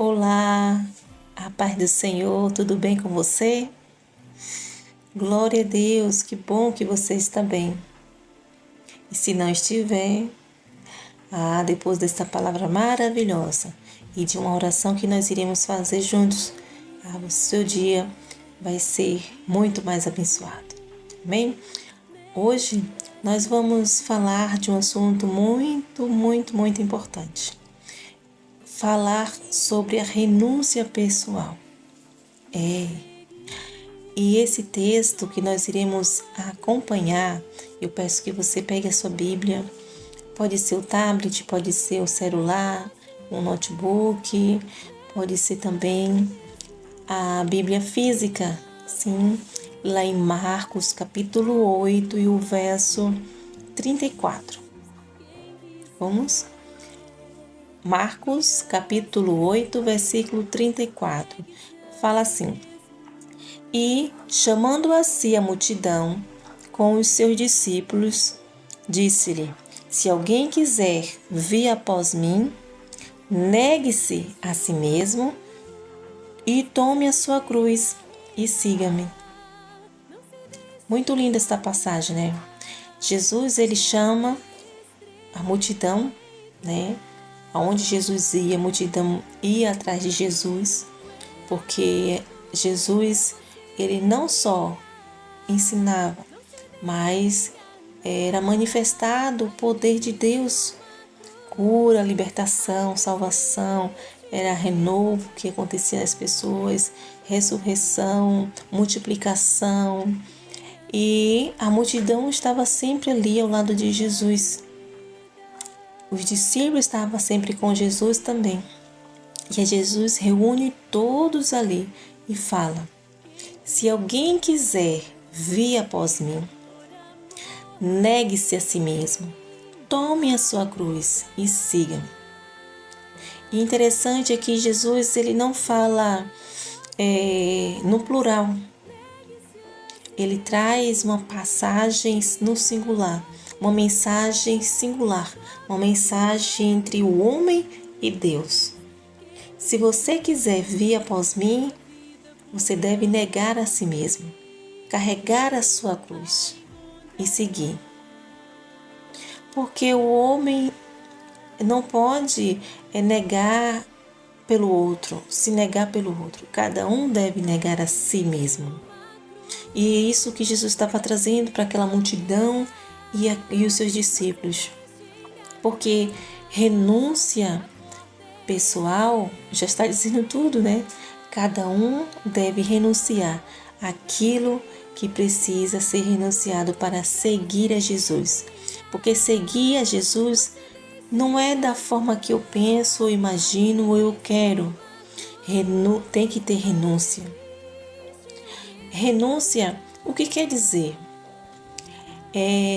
Olá, a paz do Senhor, tudo bem com você? Glória a Deus, que bom que você está bem. E se não estiver, depois desta palavra maravilhosa e de uma oração que nós iremos fazer juntos, o seu dia vai ser muito mais abençoado. Amém? Hoje nós vamos falar de um assunto muito importante. Falar sobre a renúncia pessoal. E esse texto que nós iremos acompanhar, eu peço que você pegue a sua Bíblia, pode ser o tablet, pode ser o celular, um notebook, pode ser também a Bíblia física, sim, lá em Marcos capítulo 8 e o verso 34. Vamos? Marcos capítulo 8, versículo 34. Fala assim: E, chamando a si a multidão com os seus discípulos, disse-lhe: Se alguém quiser vir após mim, negue-se a si mesmo e tome a sua cruz e siga-me. Muito linda esta passagem, né? Jesus, ele chama a multidão, né? Aonde Jesus ia, a multidão ia atrás de Jesus, porque Jesus, ele não só ensinava, mas era manifestado o poder de Deus, cura, libertação, salvação, era renovo que acontecia nas pessoas, ressurreição, multiplicação, e a multidão estava sempre ali ao lado de Jesus. Os discípulos estavam sempre com Jesus também. E Jesus reúne todos ali e fala: Se alguém quiser vir após mim, negue-se a si mesmo, tome a sua cruz e siga-me. E interessante é que Jesus, ele não fala no plural. Ele traz uma passagem no singular, uma mensagem singular, uma mensagem entre o homem e Deus. Se você quiser vir após mim, você deve negar a si mesmo, carregar a sua cruz e seguir. Porque o homem não pode negar pelo outro, se negar pelo outro. Cada um deve negar a si mesmo. E é isso que Jesus estava trazendo para aquela multidão e os seus discípulos. Porque renúncia pessoal já está dizendo tudo, né? Cada um deve renunciar àquilo que precisa ser renunciado para seguir a Jesus. Porque seguir a Jesus não é da forma que eu penso, ou imagino, ou eu quero. Tem que ter renúncia. Renúncia, o que quer dizer?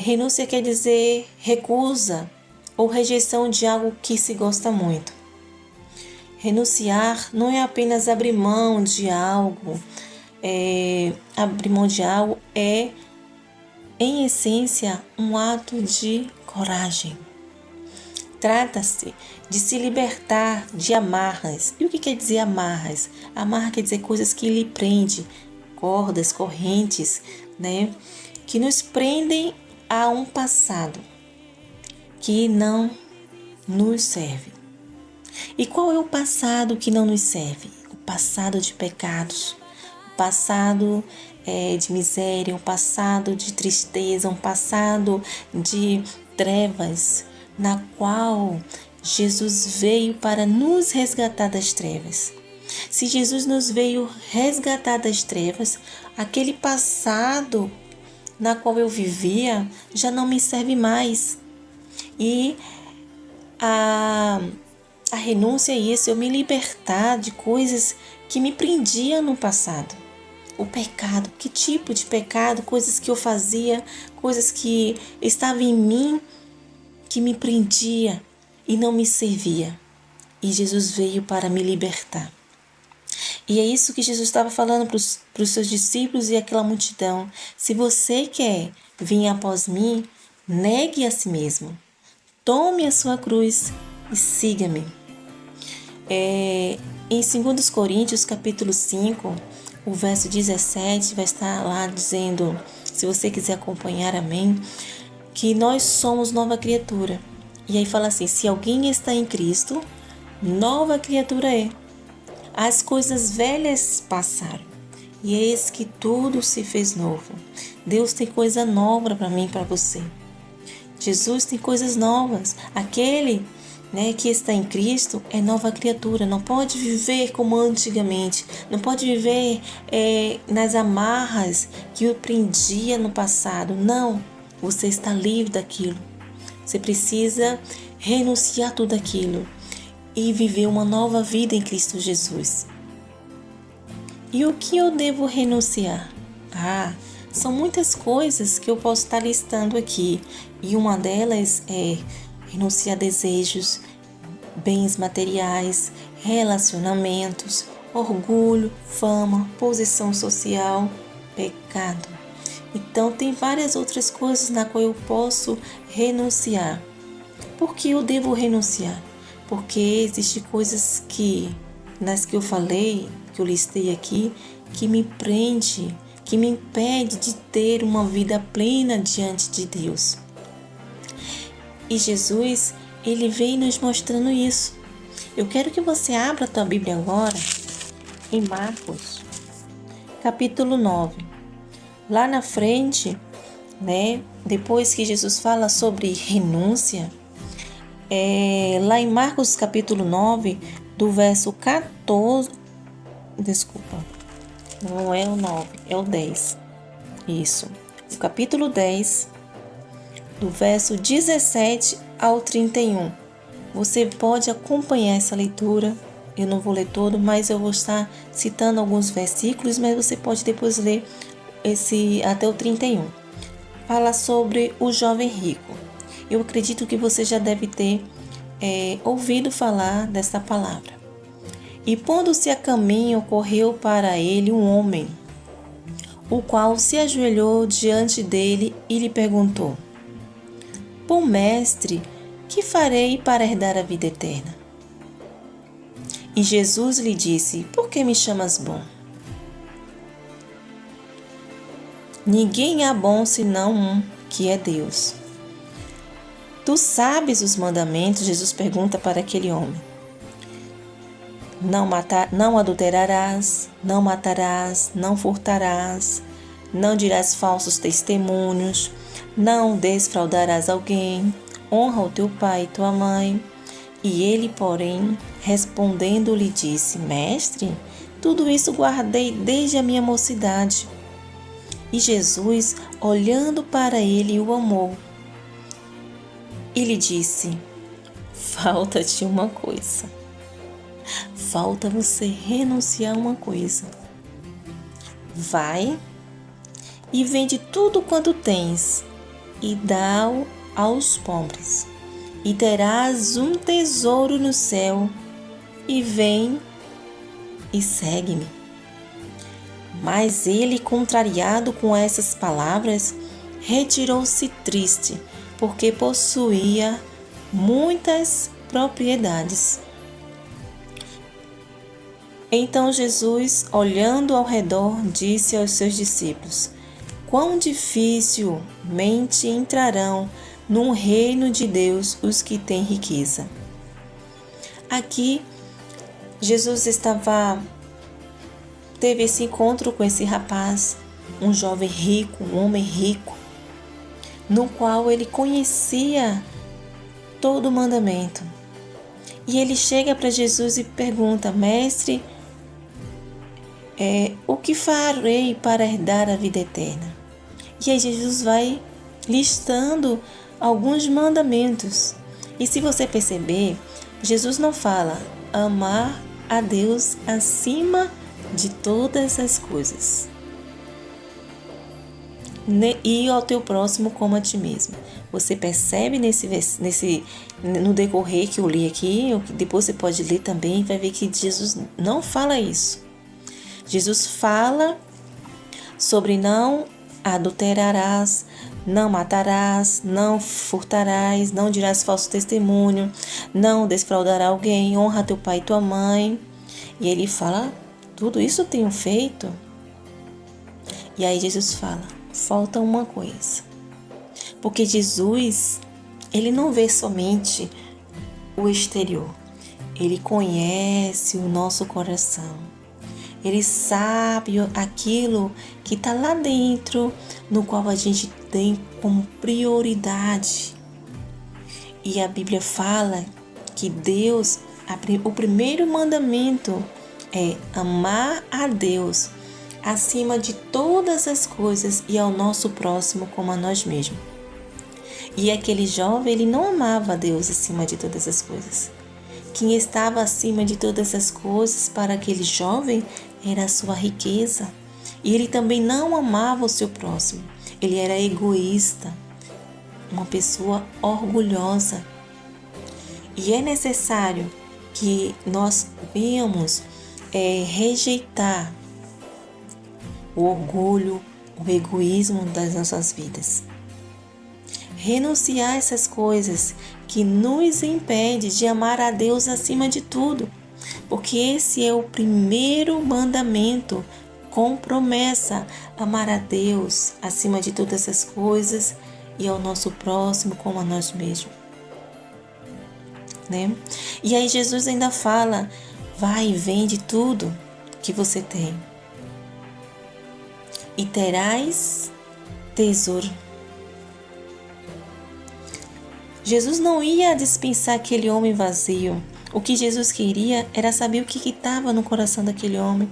Renúncia quer dizer recusa ou rejeição de algo que se gosta muito. Renunciar não é apenas abrir mão de algo. Abrir mão de algo é, em essência, um ato de coragem. Trata-se de se libertar de amarras. E o que quer dizer amarras? Amarra quer dizer coisas que lhe prendem, cordas, correntes, né? Que nos prendem a um passado que não nos serve. E qual é o passado que não nos serve? O passado de pecados, o passado de miséria, um passado de tristeza, um passado de trevas, na qual Jesus veio para nos resgatar das trevas. Se Jesus nos veio resgatar das trevas, aquele passado na qual eu vivia já não me serve mais. E a renúncia é isso, eu me libertar de coisas que me prendiam no passado. O pecado, que tipo de pecado? Coisas que eu fazia, coisas que estavam em mim, que me prendia e não me servia. E Jesus veio para me libertar. E é isso que Jesus estava falando para os seus discípulos e aquela multidão. Se você quer vir após mim, negue a si mesmo. Tome a sua cruz e siga-me. Em 2 Coríntios, capítulo 5, o verso 17, vai estar lá dizendo, se você quiser acompanhar, amém, que nós somos nova criatura. E aí fala assim, se alguém está em Cristo, nova criatura é. As coisas velhas passaram, e eis que tudo se fez novo. Deus tem coisa nova para mim e para você. Jesus tem coisas novas. Aquele, que está em Cristo é nova criatura. Não pode viver como antigamente. Não pode viver nas amarras que o prendia no passado. Não. Você está livre daquilo. Você precisa renunciar tudo aquilo e viver uma nova vida em Cristo Jesus. E o que eu devo renunciar? São muitas coisas que eu posso estar listando aqui. E uma delas é renunciar a desejos, bens materiais, relacionamentos, orgulho, fama, posição social, pecado. Então, tem várias outras coisas na qual eu posso renunciar. Por que eu devo renunciar? Porque existem coisas nas que eu falei, que eu listei aqui, que me prende, que me impede de ter uma vida plena diante de Deus. E Jesus, Ele vem nos mostrando isso. Eu quero que você abra a tua Bíblia agora, em Marcos, capítulo 9. Lá na frente, depois que Jesus fala sobre renúncia, lá em Marcos capítulo 9, do verso 14, não é o 9, é o 10, isso, o capítulo 10, do verso 17 ao 31, você pode acompanhar essa leitura. Eu não vou ler todo, mas eu vou estar citando alguns versículos, mas você pode depois ler até o 31. Fala sobre o jovem rico. Eu acredito que você já deve ter ouvido falar dessa palavra. E pondo-se a caminho, correu para ele um homem, o qual se ajoelhou diante dele e lhe perguntou: Bom mestre, que farei para herdar a vida eterna? E Jesus lhe disse: Por que me chamas bom? Ninguém há bom senão um, que é Deus. Tu sabes os mandamentos? Jesus pergunta para aquele homem. Não adulterarás, não matarás, não furtarás, não dirás falsos testemunhos, não desfraudarás alguém, honra o teu pai e tua mãe. E ele, porém, respondendo, lhe disse: Mestre, tudo isso guardei desde a minha mocidade. E Jesus, olhando para ele, o amou. E lhe disse: Falta-te uma coisa. Falta você renunciar a uma coisa. Vai e vende tudo quanto tens e dá-o aos pobres, e terás um tesouro no céu, e vem e segue-me. Mas ele, contrariado com essas palavras, retirou-se triste, porque possuía muitas propriedades. Então Jesus, olhando ao redor, disse aos seus discípulos: Quão dificilmente entrarão no reino de Deus os que têm riqueza. Aqui, Jesus teve esse encontro com esse rapaz, um jovem rico, um homem rico, no qual ele conhecia todo o mandamento. E ele chega para Jesus e pergunta: Mestre, o que farei para herdar a vida eterna? E aí Jesus vai listando alguns mandamentos. E se você perceber, Jesus não fala amar a Deus acima de todas as coisas e ao teu próximo como a ti mesmo. Você percebe no decorrer que eu li aqui, ou que depois você pode ler também, vai ver que Jesus não fala isso. Jesus fala sobre não adulterarás, não matarás, não furtarás, não dirás falso testemunho, não desfraudará alguém, honra teu pai e tua mãe. E ele fala: tudo isso eu tenho feito. E aí Jesus fala: falta uma coisa. Porque Jesus, ele não vê somente o exterior. Ele conhece o nosso coração. Ele sabe aquilo que está lá dentro, no qual a gente tem como prioridade. E a Bíblia fala que Deus, o primeiro mandamento é amar a Deus acima de todas as coisas e ao nosso próximo como a nós mesmos. E aquele jovem, ele não amava a Deus acima de todas as coisas. Quem estava acima de todas as coisas para aquele jovem era a sua riqueza. E ele também não amava o seu próximo. Ele era egoísta, uma pessoa orgulhosa. E é necessário que nós venhamos rejeitar o orgulho, o egoísmo das nossas vidas. Renunciar a essas coisas que nos impedem de amar a Deus acima de tudo, porque esse é o primeiro mandamento com promessa: amar a Deus acima de todas as coisas e ao nosso próximo como a nós mesmos. Né? E aí Jesus ainda fala: vai e vende tudo que você tem e terás tesouro. Jesus não ia dispensar aquele homem vazio. O que Jesus queria era saber o que estava no coração daquele homem.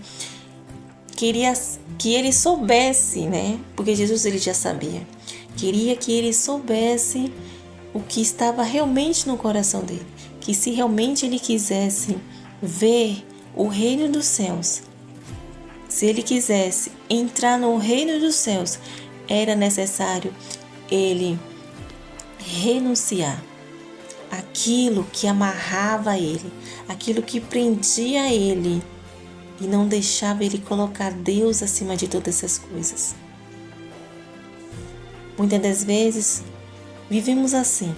Queria que ele soubesse, né? Porque Jesus ele já sabia. Queria que ele soubesse o que estava realmente no coração dele. Que se realmente ele quisesse ver o reino dos céus, se ele quisesse entrar no reino dos céus, era necessário ele renunciar aquilo que amarrava ele, aquilo que prendia ele e não deixava ele colocar Deus acima de todas essas coisas. Muitas das vezes vivemos assim,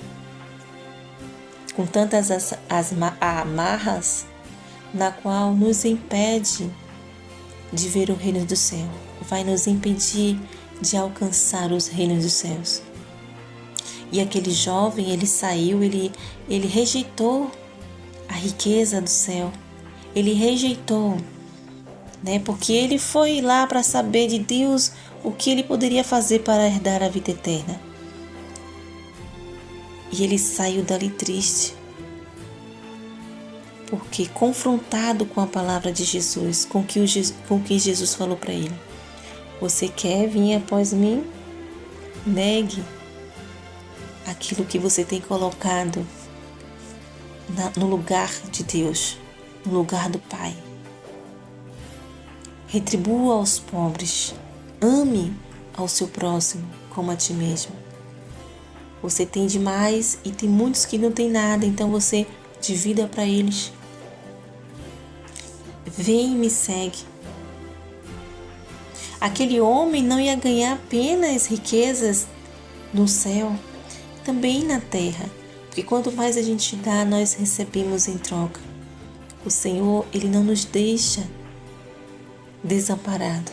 com tantas amarras, na qual nos impede de ver o reino do céu, vai nos impedir de alcançar os reinos dos céus. E aquele jovem, ele saiu, ele rejeitou a riqueza do céu. Ele rejeitou, né? Porque ele foi lá para saber de Deus o que ele poderia fazer para herdar a vida eterna. E ele saiu dali triste, porque confrontado com a palavra de Jesus, com o que Jesus falou para ele: você quer vir após mim? Negue aquilo que você tem colocado no lugar de Deus, no lugar do Pai. Retribua aos pobres. Ame ao seu próximo como a ti mesmo. Você tem demais e tem muitos que não tem nada, então você divida para eles. Vem e me segue. Aquele homem não ia ganhar apenas riquezas no céu, também na terra, porque quanto mais a gente dá, nós recebemos em troca. O Senhor, Ele não nos deixa desamparado.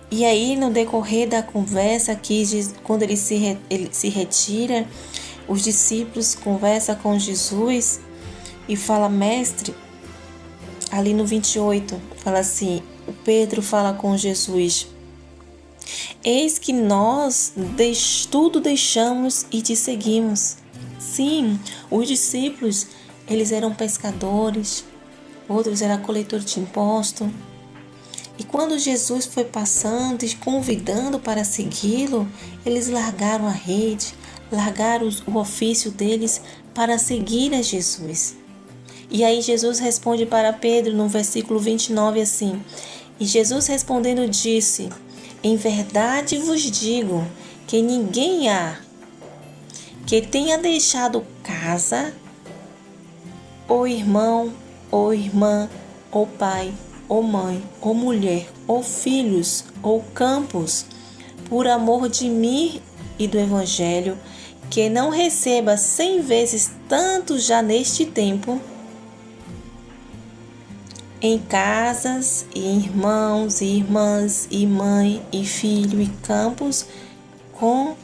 E aí, no decorrer da conversa, aqui, quando ele se retira, os discípulos conversam com Jesus e fala: mestre, ali no 28, fala assim, o Pedro fala com Jesus: eis que nós tudo deixamos e te seguimos. Sim, os discípulos, eles eram pescadores, outros eram coletores de imposto. E quando Jesus foi passando e convidando para segui-lo, eles largaram a rede, largaram o ofício deles para seguir a Jesus. E aí Jesus responde para Pedro no versículo 29 assim: e Jesus respondendo disse: em verdade vos digo que ninguém há que tenha deixado casa, ou irmão, ou irmã, ou pai, ou mãe, ou mulher, ou filhos, ou campos, por amor de mim e do Evangelho, que não receba 100 vezes tanto já neste tempo em casas, e irmãos, e irmãs, e mãe, e filho, e campos, com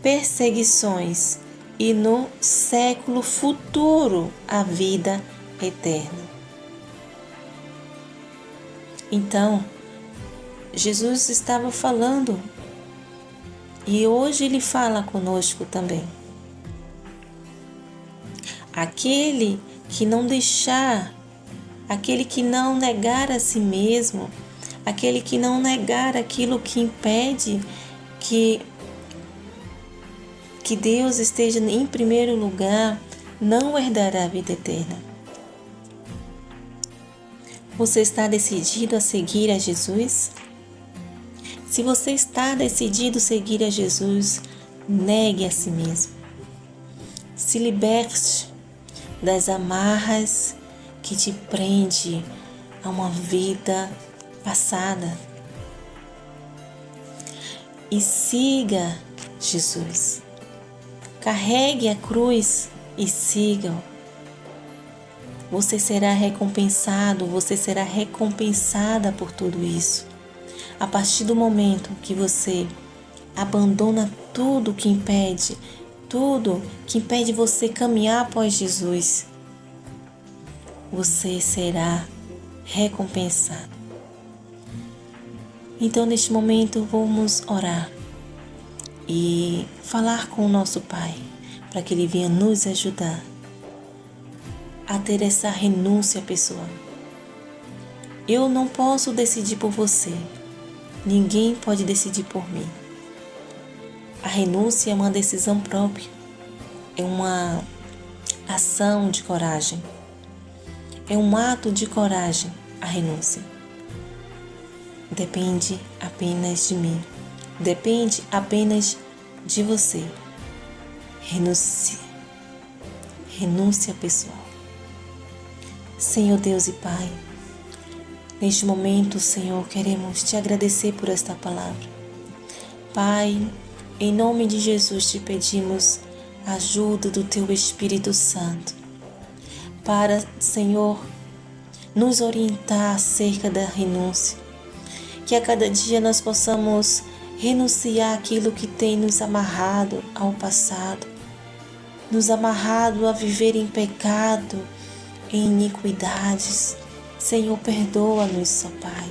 perseguições, e no século futuro a vida eterna. Então, Jesus estava falando, e hoje Ele fala conosco também. Aquele que não deixar, aquele que não negar a si mesmo, aquele que não negar aquilo que impede que Deus esteja em primeiro lugar, não herdará a vida eterna. Você está decidido a seguir a Jesus? Se você está decidido a seguir a Jesus, negue a si mesmo. Se liberte das amarras que te prende a uma vida passada. E siga Jesus. Carregue a cruz e siga-o. Você será recompensado, você será recompensada por tudo isso. A partir do momento que você abandona tudo que impede você caminhar após Jesus, você será recompensado. Então, neste momento, vamos orar e falar com o nosso Pai, para que Ele venha nos ajudar a ter essa renúncia pessoal. Eu não posso decidir por você, ninguém pode decidir por mim. A renúncia é uma decisão própria, é uma ação de coragem, é um ato de coragem, a renúncia. Depende apenas de mim, depende apenas de você. Renúncia pessoal. Senhor Deus e Pai, neste momento, Senhor, queremos te agradecer por esta palavra. Pai, em nome de Jesus te pedimos a ajuda do Teu Espírito Santo para, Senhor, nos orientar acerca da renúncia. Que a cada dia nós possamos renunciar aquilo que tem nos amarrado ao passado, nos amarrado a viver em pecado, em iniquidades. Senhor, perdoa-nos, ó Pai.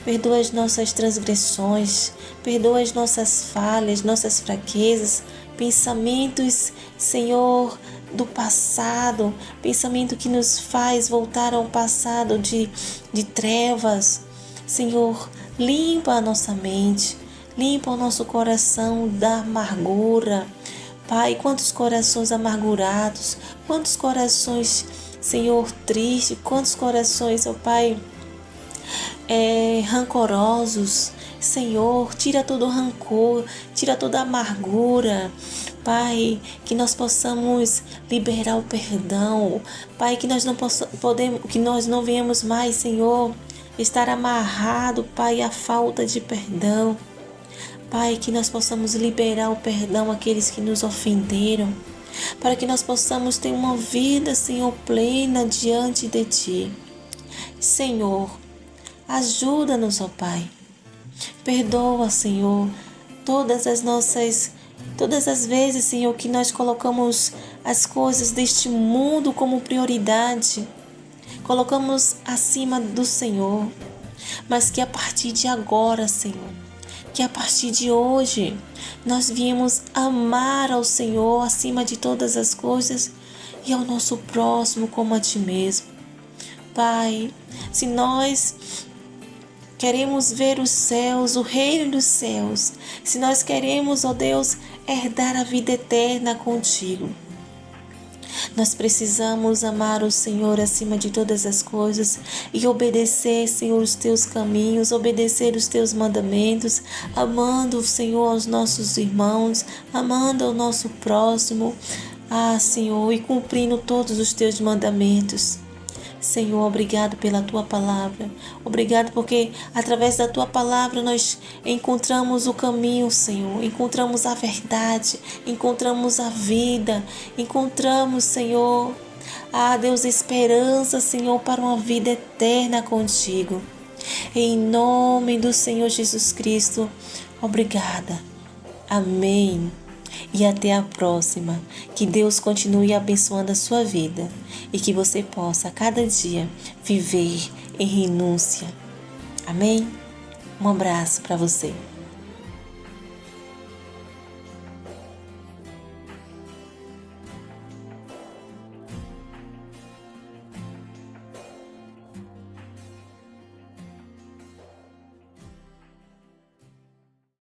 Perdoa as nossas transgressões, perdoa as nossas falhas, nossas fraquezas, pensamentos, Senhor, do passado, pensamento que nos faz voltar ao passado de trevas. Senhor, limpa a nossa mente, limpa o nosso coração da amargura. Pai, quantos corações amargurados, quantos corações, Senhor, tristes, quantos corações, ó Pai, rancorosos. Senhor, tira todo o rancor, tira toda a amargura. Pai, que nós possamos liberar o perdão. Pai, que nós não venhamos mais, Senhor, estar amarrado, Pai, à falta de perdão. Pai, que nós possamos liberar o perdão àqueles que nos ofenderam, para que nós possamos ter uma vida, Senhor, plena diante de Ti. Senhor, ajuda-nos, ó Pai. Perdoa, Senhor, todas as vezes, Senhor, que nós colocamos as coisas deste mundo como prioridade, colocamos acima do Senhor, mas que a partir de agora, Senhor, que a partir de hoje, nós viemos amar ao Senhor acima de todas as coisas e ao nosso próximo como a Ti mesmo. Pai, se nós queremos ver os céus, o reino dos céus, se nós queremos, ó Deus, herdar a vida eterna contigo, nós precisamos amar o Senhor acima de todas as coisas e obedecer, Senhor, os Teus caminhos, obedecer os Teus mandamentos, amando o Senhor aos nossos irmãos, amando ao nosso próximo, Senhor, e cumprindo todos os Teus mandamentos. Senhor, obrigado pela Tua palavra. Obrigado porque através da Tua palavra nós encontramos o caminho, Senhor. Encontramos a verdade, encontramos a vida, encontramos, Senhor, Ah, Deus, esperança, Senhor, para uma vida eterna contigo. Em nome do Senhor Jesus Cristo, obrigada. Amém. E até a próxima. Que Deus continue abençoando a sua vida e que você possa, a cada dia, viver em renúncia. Amém? Um abraço para você.